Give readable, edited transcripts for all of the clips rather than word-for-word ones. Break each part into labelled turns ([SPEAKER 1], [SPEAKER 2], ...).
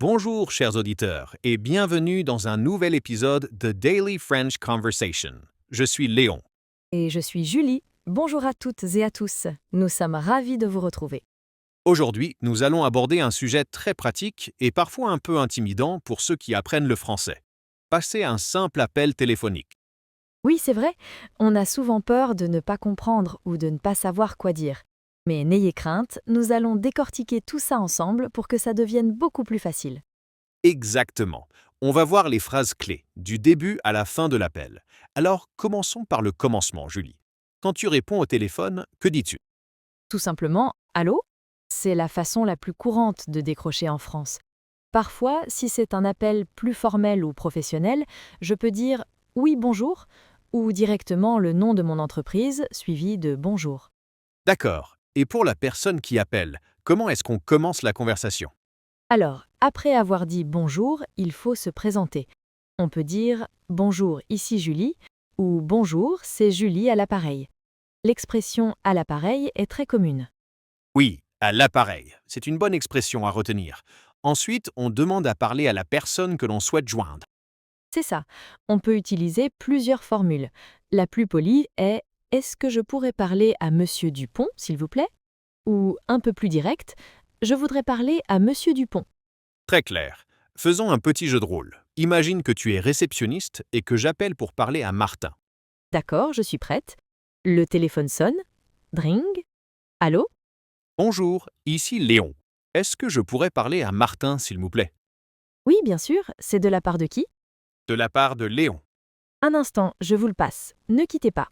[SPEAKER 1] Bonjour chers auditeurs et bienvenue dans un nouvel épisode de Daily French Conversation. Je suis Léon.
[SPEAKER 2] Et je suis Julie. Bonjour à toutes et à tous. Nous sommes ravis de vous retrouver.
[SPEAKER 1] Aujourd'hui, nous allons aborder un sujet très pratique et parfois un peu intimidant pour ceux qui apprennent le français. Passer un simple appel téléphonique.
[SPEAKER 2] Oui, c'est vrai, on a souvent peur de ne pas comprendre ou de ne pas savoir quoi dire. Mais n'ayez crainte, nous allons décortiquer tout ça ensemble pour que ça devienne beaucoup plus facile.
[SPEAKER 1] Exactement. On va voir les phrases clés, du début à la fin de l'appel. Alors, commençons par le commencement, Julie. Quand tu réponds au téléphone, que dis-tu?
[SPEAKER 2] Tout simplement, allô? C'est la façon la plus courante de décrocher en France. Parfois, si c'est un appel plus formel ou professionnel, je peux dire oui, bonjour ou directement le nom de mon entreprise suivi de bonjour.
[SPEAKER 1] D'accord. Et pour la personne qui appelle, comment est-ce qu'on commence la conversation?
[SPEAKER 2] Alors, après avoir dit bonjour, il faut se présenter. On peut dire bonjour, ici Julie ou bonjour, c'est Julie à l'appareil. L'expression à l'appareil est très commune.
[SPEAKER 1] Oui, à l'appareil. C'est une bonne expression à retenir. Ensuite, on demande à parler à la personne que l'on souhaite joindre.
[SPEAKER 2] C'est ça. On peut utiliser plusieurs formules. La plus polie est est-ce que je pourrais parler à Monsieur Dupont, s'il vous plaît? Ou un peu plus direct, je voudrais parler à Monsieur Dupont.
[SPEAKER 1] Très clair. Faisons un petit jeu de rôle. Imagine que tu es réceptionniste et que j'appelle pour parler à Martin.
[SPEAKER 2] D'accord, je suis prête. Le téléphone sonne. Dring. Allô?
[SPEAKER 1] Bonjour, ici Léon. Est-ce que je pourrais parler à Martin, s'il vous plaît?
[SPEAKER 2] Oui, bien sûr, c'est de la part de qui?
[SPEAKER 1] De la part de Léon.
[SPEAKER 2] Un instant, je vous le passe. Ne quittez pas.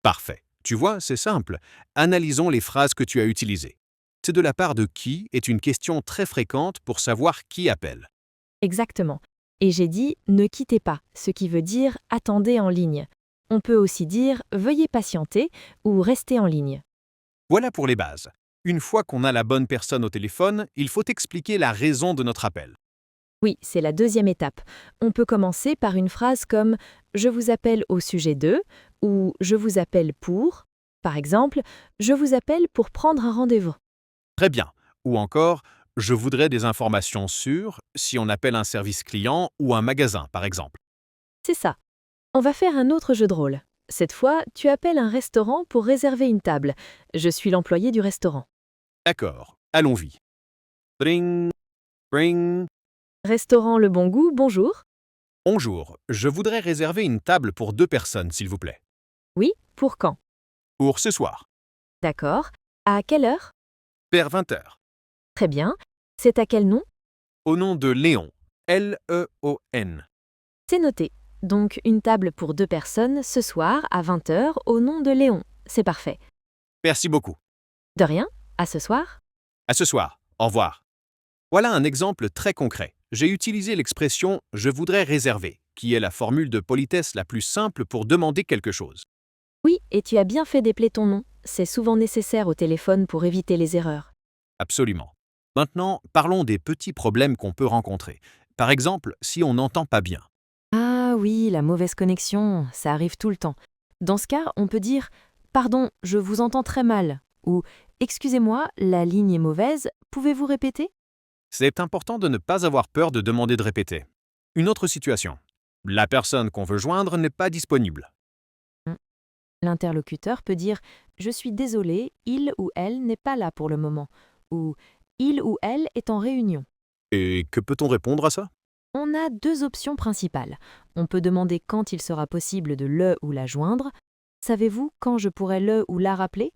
[SPEAKER 1] Parfait. Tu vois, c'est simple. Analysons les phrases que tu as utilisées. C'est de la part de qui est une question très fréquente pour savoir qui appelle.
[SPEAKER 2] Exactement. Et j'ai dit ne quittez pas, ce qui veut dire attendez en ligne. On peut aussi dire veuillez patienter ou rester en ligne.
[SPEAKER 1] Voilà pour les bases. Une fois qu'on a la bonne personne au téléphone, il faut expliquer la raison de notre appel.
[SPEAKER 2] Oui, c'est la deuxième étape. On peut commencer par une phrase comme je vous appelle au sujet de ou je vous appelle pour. Par exemple, je vous appelle pour prendre un rendez-vous.
[SPEAKER 1] Très bien. Ou encore, je voudrais des informations sur si on appelle un service client ou un magasin, par exemple.
[SPEAKER 2] C'est ça. On va faire un autre jeu de rôle. Cette fois, tu appelles un restaurant pour réserver une table. Je suis l'employé du restaurant.
[SPEAKER 1] D'accord, allons-y. Bring, bring.
[SPEAKER 2] Restaurant Le Bon Goût, bonjour.
[SPEAKER 1] Bonjour, je voudrais réserver une table pour 2 personnes, s'il vous plaît.
[SPEAKER 2] Oui, pour quand?
[SPEAKER 1] Pour ce soir,
[SPEAKER 2] D'accord. À quelle heure?
[SPEAKER 1] vers 20 heures.
[SPEAKER 2] Très bien. C'est à quel nom?
[SPEAKER 1] Au nom de Léon. L-E-O-N.
[SPEAKER 2] C'est noté. Donc une table pour 2 personnes ce soir à 20 heures au nom de Léon. C'est parfait.
[SPEAKER 1] Merci beaucoup.
[SPEAKER 2] De rien. À ce soir.
[SPEAKER 1] À ce soir. Au revoir. Voilà un exemple très concret. J'ai utilisé l'expression « je voudrais réserver », qui est la formule de politesse la plus simple pour demander quelque chose.
[SPEAKER 2] Oui, et tu as bien fait d'épeler ton nom. C'est souvent nécessaire au téléphone pour éviter les erreurs.
[SPEAKER 1] Absolument. Maintenant, parlons des petits problèmes qu'on peut rencontrer. Par exemple, si on n'entend pas bien.
[SPEAKER 2] Ah oui, la mauvaise connexion, ça arrive tout le temps. Dans ce cas, on peut dire pardon, je vous entends très mal ou excusez-moi, la ligne est mauvaise, pouvez-vous répéter?
[SPEAKER 1] C'est important de ne pas avoir peur de demander de répéter. Une autre situation. La personne qu'on veut joindre n'est pas disponible.
[SPEAKER 2] L'interlocuteur peut dire je suis désolé, il ou elle n'est pas là pour le moment ou il ou elle est en réunion.
[SPEAKER 1] Et que peut-on répondre à ça?
[SPEAKER 2] On a 2 options principales. On peut demander quand il sera possible de le ou la joindre. Savez-vous quand je pourrais le ou la rappeler?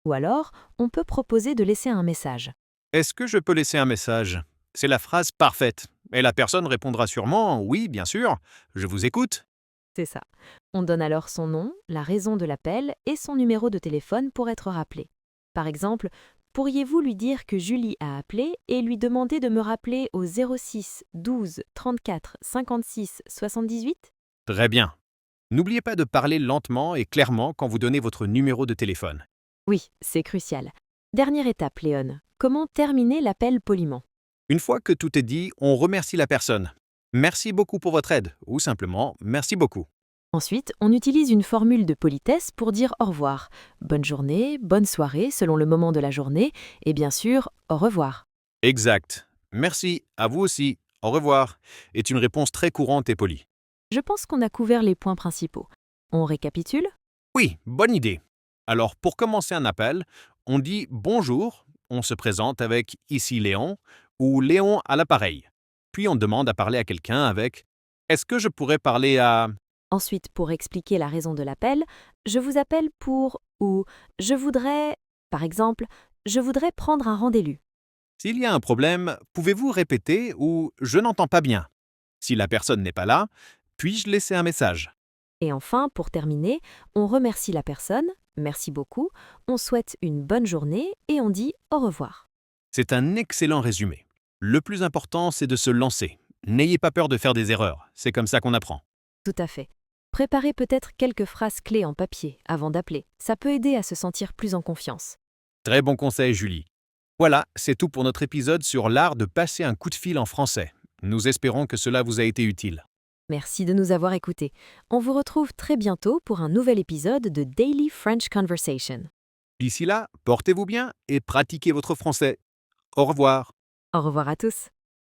[SPEAKER 2] Ou alors, on peut proposer de laisser un message.
[SPEAKER 1] Est-ce que je peux laisser un message? C'est la phrase parfaite. Et la personne répondra sûrement « Oui, bien sûr, je vous écoute ».
[SPEAKER 2] C'est ça. On donne alors son nom, la raison de l'appel et son numéro de téléphone pour être rappelé. Par exemple, pourriez-vous lui dire que Julie a appelé et lui demander de me rappeler au 06 12 34 56 78?
[SPEAKER 1] Très bien. N'oubliez pas de parler lentement et clairement quand vous donnez votre numéro de téléphone.
[SPEAKER 2] Oui, c'est crucial. Dernière étape, Léon. Comment terminer l'appel poliment?
[SPEAKER 1] Une fois que tout est dit, on remercie la personne. Merci beaucoup pour votre aide, ou simplement merci beaucoup.
[SPEAKER 2] Ensuite, on utilise une formule de politesse pour dire au revoir. Bonne journée, bonne soirée selon le moment de la journée, et bien sûr, au revoir.
[SPEAKER 1] Exact. Merci, à vous aussi. au revoir est une réponse très courante et polie.
[SPEAKER 2] Je pense qu'on a couvert les points principaux. On récapitule?
[SPEAKER 1] Oui, bonne idée. Alors, pour commencer un appel, on dit bonjour, on se présente avec ici Léon ou Léon à l'appareil. Puis on demande à parler à quelqu'un avec est-ce que je pourrais parler à...
[SPEAKER 2] Ensuite, pour expliquer la raison de l'appel, je vous appelle pour ou je voudrais, par exemple, je voudrais prendre un rendez-vous.
[SPEAKER 1] S'il y a un problème, pouvez-vous répéter ou je n'entends pas bien. Si la personne n'est pas là, puis-je laisser un message?
[SPEAKER 2] Et enfin, pour terminer, on remercie la personne, merci beaucoup, on souhaite une bonne journée et on dit au revoir.
[SPEAKER 1] C'est un excellent résumé. Le plus important, c'est de se lancer. N'ayez pas peur de faire des erreurs, c'est comme ça qu'on apprend.
[SPEAKER 2] Tout à fait. Préparez peut-être quelques phrases clés en papier avant d'appeler. Ça peut aider à se sentir plus en confiance.
[SPEAKER 1] Très bon conseil, Julie. Voilà, c'est tout pour notre épisode sur l'art de passer un coup de fil en français. Nous espérons que cela vous a été utile.
[SPEAKER 2] Merci de nous avoir écoutés. On vous retrouve très bientôt pour un nouvel épisode de Daily French Conversation.
[SPEAKER 1] D'ici là, portez-vous bien et pratiquez votre français. Au revoir.
[SPEAKER 2] Au revoir à tous.